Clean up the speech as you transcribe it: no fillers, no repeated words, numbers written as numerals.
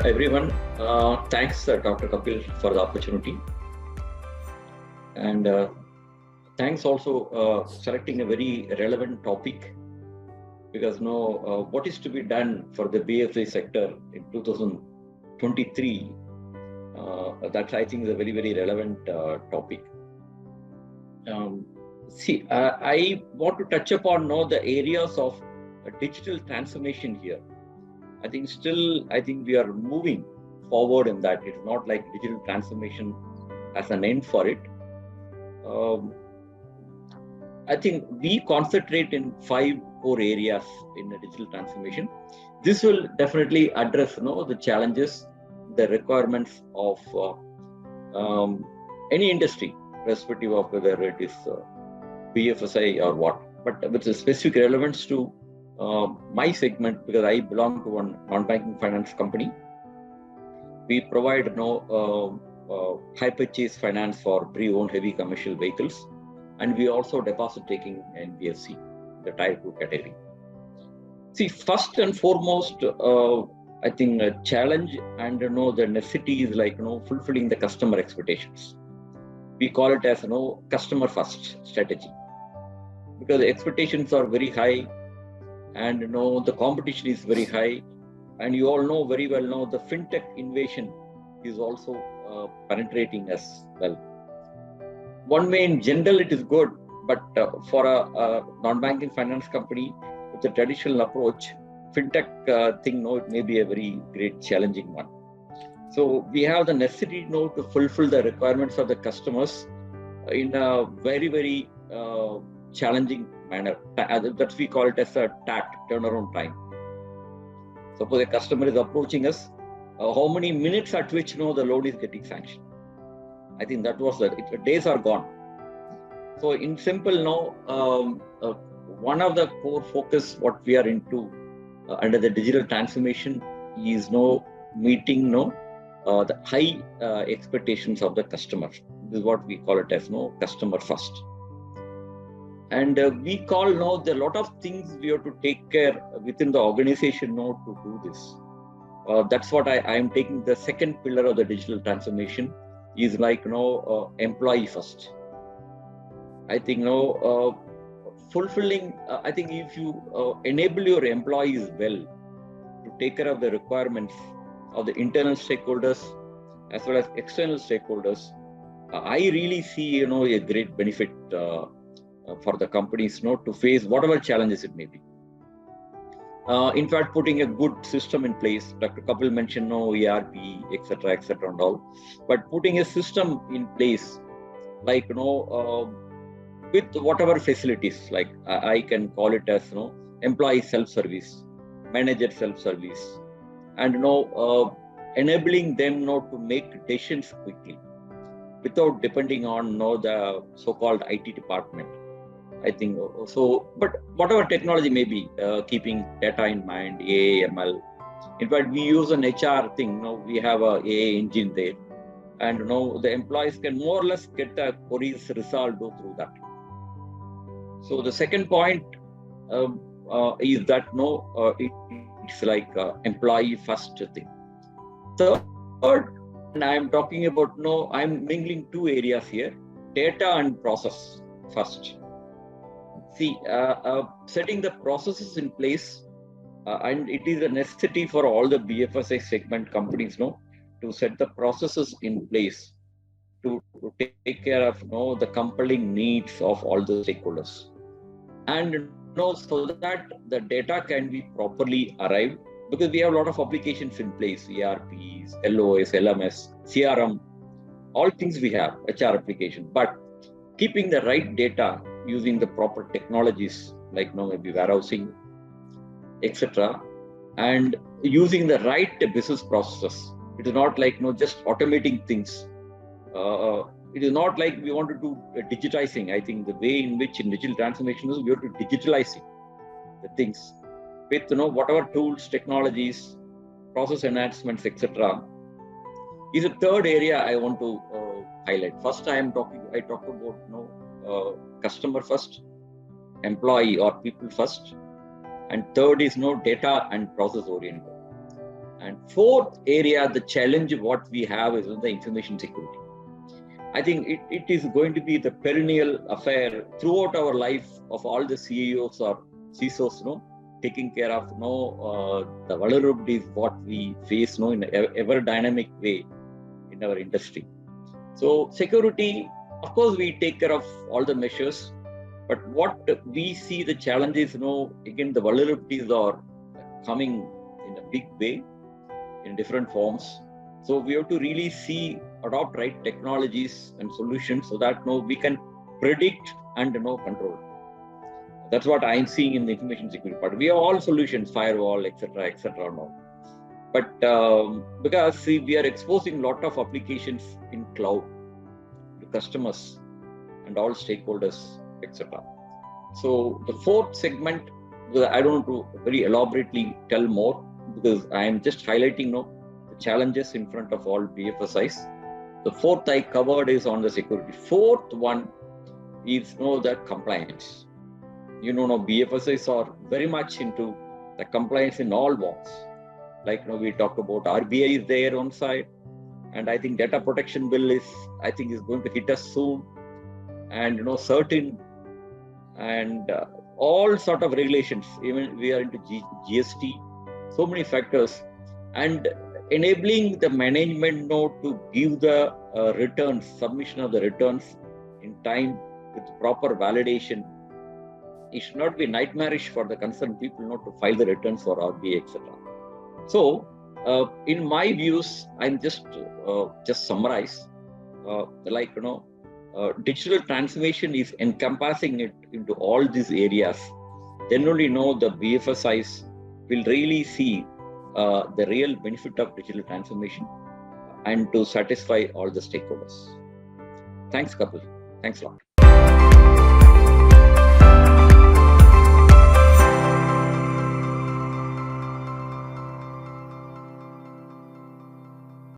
everyone. Thanks, Dr. Kapil, for the opportunity. And thanks also selecting a very relevant topic, because what is to be done for the BFSI sector in 2023, that I think is a very, very relevant topic. I want to touch upon the areas of digital transformation here. I think we are moving forward in that. It's not like digital transformation as an end for it. I think we concentrate in 5 core areas in the digital transformation. This will definitely address the challenges, the requirements of any industry, irrespective of whether it is BFSI or what. But with a specific relevance to my segment, because I belong to one non-banking finance company, we provide high purchase finance for pre-owned heavy commercial vehicles, and we also deposit taking NBFC, the Tier 2 category. See, first and foremost, I think a challenge and the necessity is like fulfilling the customer expectations. We call it as customer first strategy, because the expectations are very high, and the competition is very high, and you all know very well the Fintech invasion is also penetrating as well. One way in general it is good, but for a non-banking finance company with a traditional approach, Fintech thing, it may be a very great challenging one. So we have the necessity to fulfill the requirements of the customers in a very, very challenging manner. That we call it as a TAT, turnaround time. Suppose a customer is approaching us, how many minutes at which the loan is getting sanctioned. I think that was the days are gone. So in simple, one of the core focus what we are into under the digital transformation is meeting the high expectations of the customer. This is what we call it as customer first. And we call there are a lot of things we have to take care within the organization to do this. That's what I am taking the second pillar of the digital transformation is like employee first. I think fulfilling. I think if you enable your employees well to take care of the requirements of the internal stakeholders as well as external stakeholders, I really see a great benefit for the companies to face whatever challenges it may be. In fact, putting a good system in place, Dr. Kapil mentioned ERP, etc., and all, but putting a system in place like with whatever facilities, like I can call it as employee self-service, manager self-service, and enabling them to make decisions quickly without depending on the so-called IT department. I think so, but whatever technology may be, keeping data in mind, AI, ML. In fact, we use an HR thing. We have a AI engine there, and the employees can more or less get the queries resolved through that. So the second point is that it's like employee first thing. Third, and I am talking about I'm mingling 2 areas here: data and process first. See, setting the processes in place, and it is a necessity for all the BFSI segment companies to set the processes in place to take care of the compelling needs of all the stakeholders, and so that the data can be properly arrived, because we have a lot of applications in place: ERPs, LOS, LMS, CRM, all things we have, HR application, but keeping the right data using the proper technologies like maybe warehousing, etc., and using the right business processes. It is not like just automating things. It is not like we want to do digitizing. I think the way in which in digital transformation is we have to digitalizing the things with whatever tools, technologies, process enhancements, etc. is a third area I want to highlight. First, I talked about customer first, employee or people first, and third is data and process oriented. And fourth area, the challenge what we have is the information security. I think it is going to be the perennial affair throughout our life of all the CIOs or CISOs, taking care of the vulnerabilities what we face in an ever dynamic way in our industry. So security, of course, we take care of all the measures, but what we see the challenges, again, the vulnerabilities are coming in a big way in different forms. So we have to really adopt right technologies and solutions so that we can predict and control. That's what I'm seeing in the information security part. We have all solutions, firewall, etc., now. But because we are exposing a lot of applications in cloud to customers and all stakeholders, etc. So the fourth segment, I don't want to very elaborately tell more because I am just highlighting the challenges in front of all BFSIs. The fourth I covered is on the security. Fourth one is the compliance. BFSIs are very much into the compliance in all walks. Like we talk about RBI is there on side, and I think data protection bill is going to hit us soon, and certain and all sort of regulations. Even we are into GST, so many factors, and enabling the management to give the returns, submission of the returns in time with proper validation. It should not be nightmarish for the concerned people not to file the returns for RBI, etc. So, in my views, I'm just summarize, digital transformation is encompassing it into all these areas. Then only the BFSIs will really see the real benefit of digital transformation and to satisfy all the stakeholders. Thanks, Kapil. Thanks a lot.